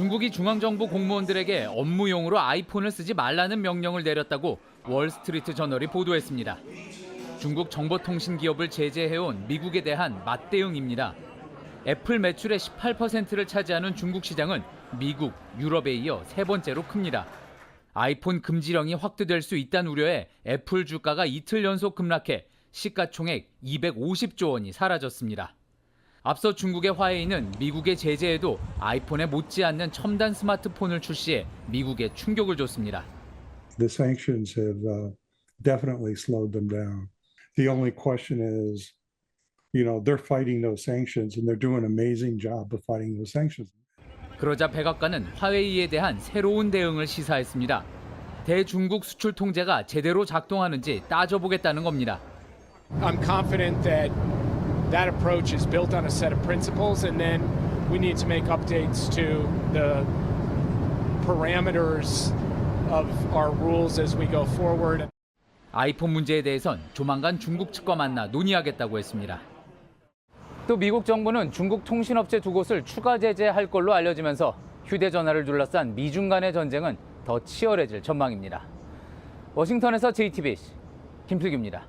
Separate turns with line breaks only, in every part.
중국이 중앙정부 공무원들에게 업무용으로 아이폰을 쓰지 말라는 명령을 내렸다고 월스트리트 저널이 보도했습니다. 중국 정보통신 기업을 제재해온 미국에 대한 맞대응입니다. 애플 매출의 18%를 차지하는 중국 시장은 미국, 유럽에 이어 세 번째로 큽니다. 아이폰 금지령이 확대될 수 있다는 우려에 애플 주가가 이틀 연속 급락해 시가총액 250조 원이 사라졌습니다. 앞서 중국의 화웨이는 미국의 제재에도 아이폰에 못지않는 첨단 스마트폰을 출시해 미국에 충격을 줬습니다.
The sanctions have definitely slowed them down. The only question is, they're fighting those sanctions and they're doing an amazing job of fighting those sanctions.
그러자 백악관은 화웨이에 대한 새로운 대응을 시사했습니다. 대중국 수출 통제가 제대로 작동하는지 따져보겠다는 겁니다.
I'm confident that approach is built on a set of principles, and then we need to make updates to the parameters of our rules as we go forward.
아이폰 문제에 대해선 조만간 중국 측과 만나 논의하겠다고 했습니다. 또 미국 정부는 중국 통신업체 두 곳을 추가 제재할 걸로 알려지면서 휴대전화를 둘러싼 미중 간의 전쟁은 더 치열해질 전망입니다. 워싱턴에서 JTBC 김필규입니다.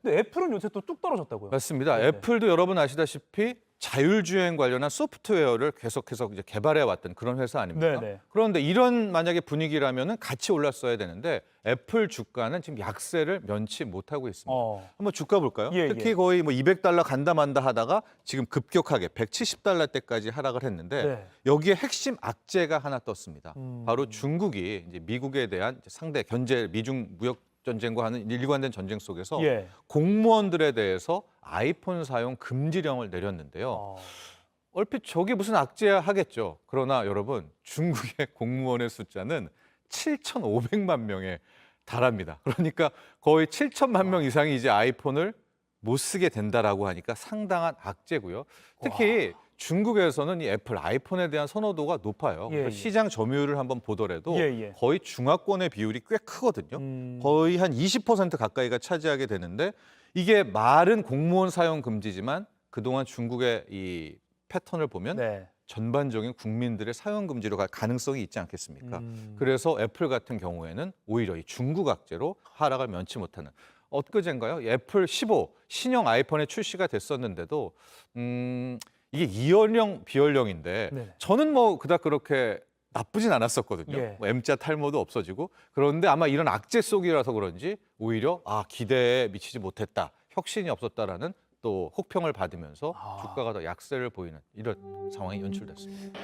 근데 애플은 요새 또 뚝 떨어졌다고요?
맞습니다.
네.
애플도 여러분 아시다시피 자율주행 관련한 소프트웨어를 계속해서 이제 개발해 왔던 그런 회사 아닙니까?
네네.
그런데 이런 만약에 분위기라면은 같이 올랐어야 되는데 애플 주가는 지금 약세를 면치 못하고 있습니다. 한번 주가 볼까요?
예,
특히
예.
거의 뭐 200달러 간다 만다 하다가 지금 급격하게 170달러대까지 하락을 했는데
네.
여기에 핵심 악재가 하나 떴습니다. 바로 중국이 이제 미국에 대한 상대 견제 미중 무역 전쟁과 하는 일관된 전쟁 속에서
예.
공무원들에 대해서 아이폰 사용 금지령을 내렸는데요. 얼핏 저게 무슨 악재야 하겠죠. 그러나 여러분 중국의 공무원의 숫자는 7,500만 명에 달합니다. 그러니까 거의 7천만 명 이상이 이제 아이폰을 못 쓰게 된다라고 하니까 상당한 악재고요. 특히 중국에서는 이 애플 아이폰에 대한 선호도가 높아요.
예, 예.
시장 점유율을 한번 보더라도
예, 예.
거의 중화권의 비율이 꽤 크거든요. 거의 한 20% 가까이가 차지하게 되는데 이게 말은 공무원 사용 금지지만 그동안 중국의 이 패턴을 보면
네.
전반적인 국민들의 사용 금지로 갈 가능성이 있지 않겠습니까? 그래서 애플 같은 경우에는 오히려 이 중국 악재로 하락을 면치 못하는 엊그젠가요? 애플 15 신형 아이폰에 출시가 됐었는데도 이게 이연령 비연령인데
네.
저는 뭐 그닥 그렇게 나쁘진 않았었거든요.
예.
뭐 M자 탈모도 없어지고 그런데 아마 이런 악재 속이라서 그런지 오히려 기대에 미치지 못했다, 혁신이 없었다라는 또 혹평을 받으면서 주가가 더 약세를 보이는 이런 상황이 연출됐습니다.